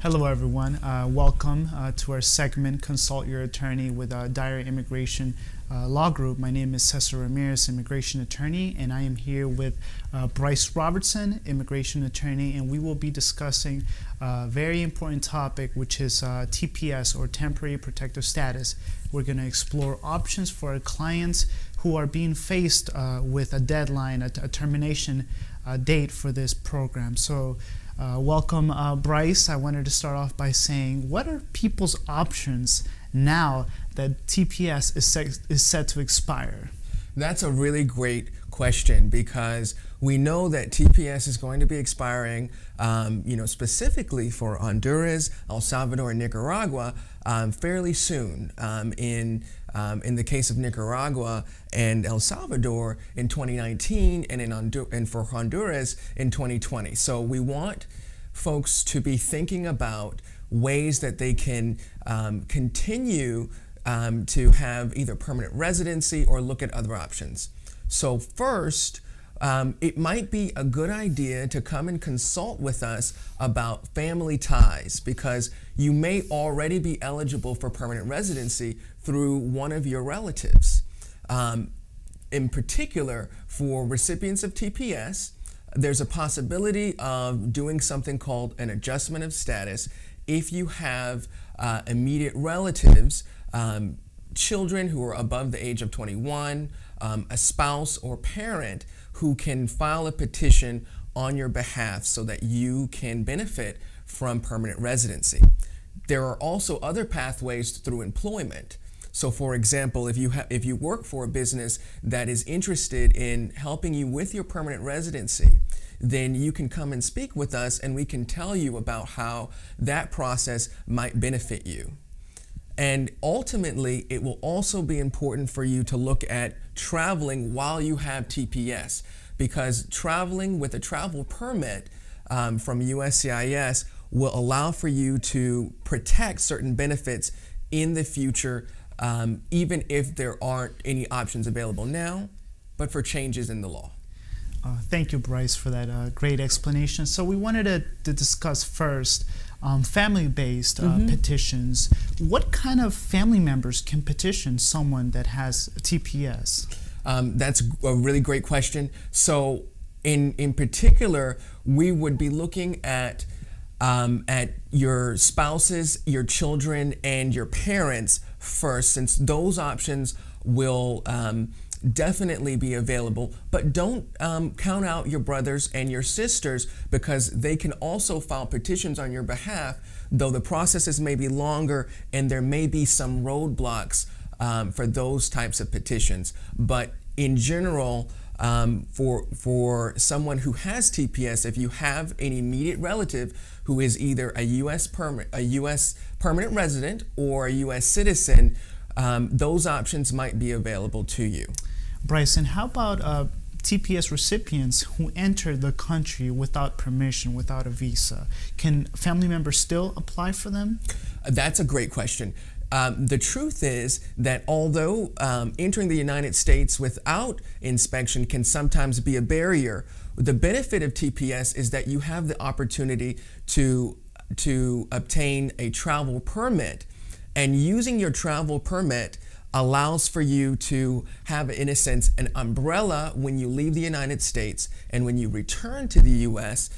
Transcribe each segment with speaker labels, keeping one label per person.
Speaker 1: Hello, everyone. Welcome to our segment, Consult Your Attorney with Dyer Immigration Law Group. My name is Cesar Ramirez, Immigration Attorney, and I am here with Bryce Robertson, Immigration Attorney, and we will be discussing a very important topic, which is TPS, or Temporary Protective Status. We're going to explore options for our clients who are being faced with a deadline, a termination date for this program. So welcome, Bryce. I wanted to start off by saying, what are people's options now that TPS is set to expire?
Speaker 2: That's a really great question, because we know that TPS is going to be expiring, specifically for Honduras, El Salvador, and Nicaragua fairly soon. In the case of Nicaragua and El Salvador in 2019, and for Honduras in 2020. So we want folks to be thinking about ways that they can continue to have either permanent residency or look at other options. So first, it might be a good idea to come and consult with us about family ties, because you may already be eligible for permanent residency through one of your relatives. In particular, for recipients of TPS, there's a possibility of doing something called an adjustment of status if you have immediate relatives, children who are above the age of 21, a spouse or parent who can file a petition on your behalf so that you can benefit from permanent residency. There are also other pathways through employment. So for example, if you work for a business that is interested in helping you with your permanent residency, then you can come and speak with us, and we can tell you about how that process might benefit you. And ultimately, it will also be important for you to look at traveling while you have TPS, because traveling with a travel permit from USCIS will allow for you to protect certain benefits in the future, even if there aren't any options available now, but for changes in the law.
Speaker 1: Thank you, Bryce, for that great explanation. So we wanted to discuss first family-based petitions. What kind of family members can petition someone that has TPS?
Speaker 2: That's a really great question. So in particular, we would be looking at your spouses, your children, and your parents first, since those options will definitely be available. But don't count out your brothers and your sisters, because they can also file petitions on your behalf, though the processes may be longer and there may be some roadblocks for those types of petitions. But in general, for someone who has TPS, if you have an immediate relative who is either a U.S. permanent resident or a U.S. citizen, those options might be available to you.
Speaker 1: Bryce, and how about TPS recipients who enter the country without permission, without a visa? Can family members still apply for them?
Speaker 2: That's a great question. The truth is that although entering the United States without inspection can sometimes be a barrier, the benefit of TPS is that you have the opportunity to obtain a travel permit, and using your travel permit allows for you to have, in a sense, an umbrella when you leave the United States, and when you return to the U.S.,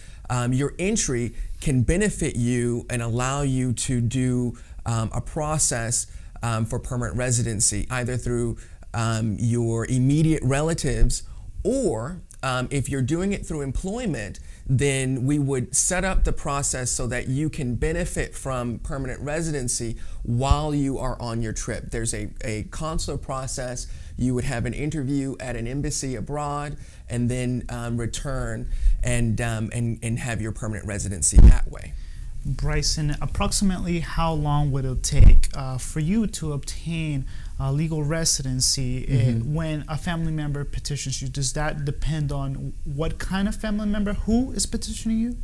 Speaker 2: your entry can benefit you and allow you to do a process for permanent residency, either through your immediate relatives, or if you're doing it through employment, then we would set up the process so that you can benefit from permanent residency while you are on your trip. There's a consular process. You would have an interview at an embassy abroad, and then return and have your permanent residency that way.
Speaker 1: Bryson, approximately how long would it take for you to obtain legal residency when a family member petitions you? Does that depend on what kind of family member, who is petitioning you?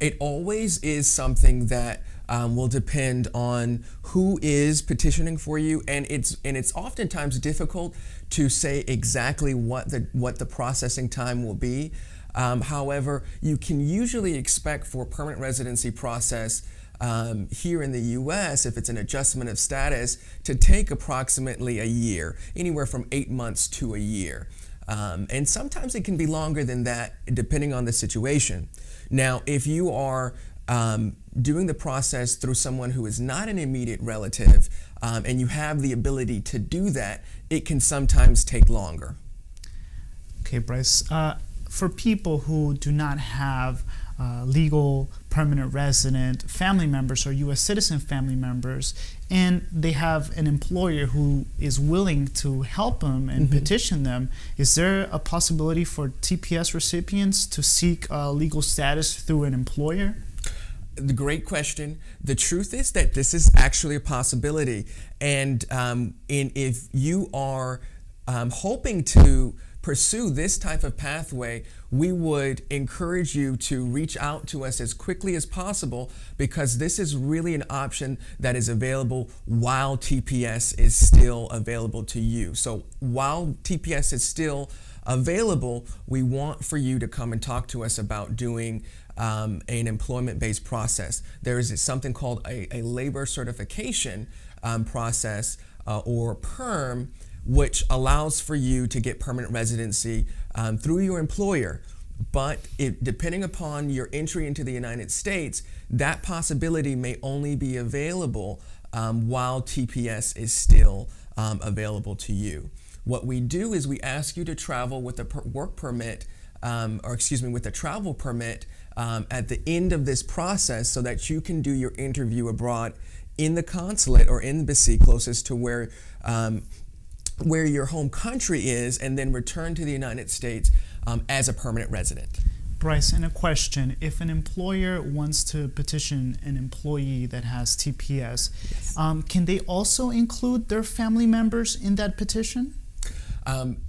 Speaker 2: It always is something that will depend on who is petitioning for you, and it's oftentimes difficult to say exactly what the processing time will be. However, you can usually expect for permanent residency process here in the U.S., if it's an adjustment of status, to take approximately a year, anywhere from 8 months to a year. And sometimes it can be longer than that, depending on the situation. Now, if you are doing the process through someone who is not an immediate relative, and you have the ability to do that, it can sometimes take longer.
Speaker 1: Okay, Bryce. For people who do not have legal permanent resident family members or U.S. citizen family members, and they have an employer who is willing to help them and petition them, is there a possibility for TPS recipients to seek legal status through an employer?
Speaker 2: The great question. The truth is that this is actually a possibility, and if you are hoping to pursue this type of pathway, we would encourage you to reach out to us as quickly as possible, because this is really an option that is available while TPS is still available to you. So while TPS is still available, we want for you to come and talk to us about doing an employment-based process. There is something called a labor certification process, or PERM, which allows for you to get permanent residency through your employer. But depending upon your entry into the United States, that possibility may only be available while TPS is still available to you. What we do is we ask you to travel with a work permit, with a travel permit at the end of this process, so that you can do your interview abroad in the consulate or embassy closest to where your home country is, and then return to the United States as a permanent resident.
Speaker 1: Bryce, and a question. If an employer wants to petition an employee that has TPS, yes, can they also include their family members in that petition?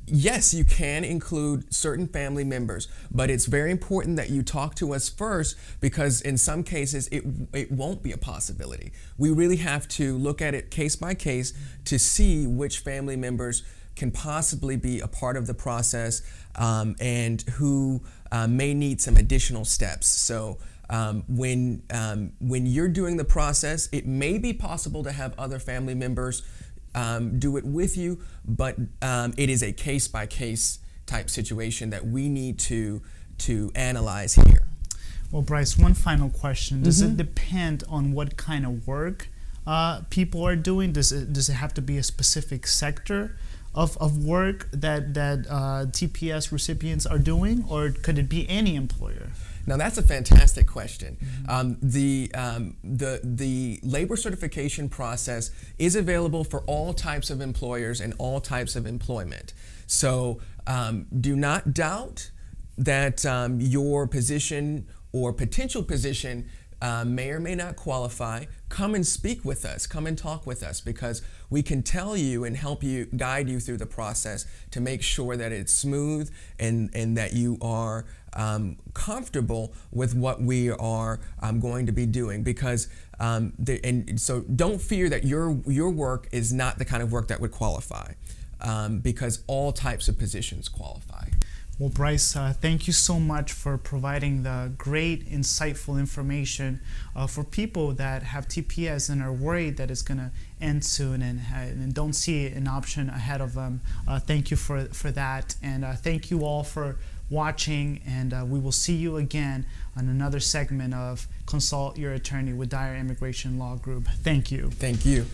Speaker 2: Yes, you can include certain family members, but it's very important that you talk to us first, because in some cases it won't be a possibility. We really have to look at it case by case to see which family members can possibly be a part of the process, and who may need some additional steps. So when you're doing the process, it may be possible to have other family members do it with you, but it is a case-by-case type situation that we need to analyze here.
Speaker 1: Well, Bryce, one final question. Does it depend on what kind of work people are doing? Does it have to be a specific sector of work that TPS recipients are doing, or could it be any employer?
Speaker 2: Now that's a fantastic question. The labor certification process is available for all types of employers and all types of employment. So do not doubt that your position or potential position may or may not qualify. Come and speak with us. Come and talk with us, because we can tell you and help you, guide you through the process to make sure that it's smooth and that you are comfortable with what we are going to be doing. Because so don't fear that your work is not the kind of work that would qualify, because all types of positions qualify.
Speaker 1: Well, Bryce, thank you so much for providing the great, insightful information for people that have TPS and are worried that it's going to end soon and don't see an option ahead of them. Thank you for that, and thank you all for watching, and we will see you again on another segment of Consult Your Attorney with Dyer Immigration Law Group. Thank you.
Speaker 2: Thank you.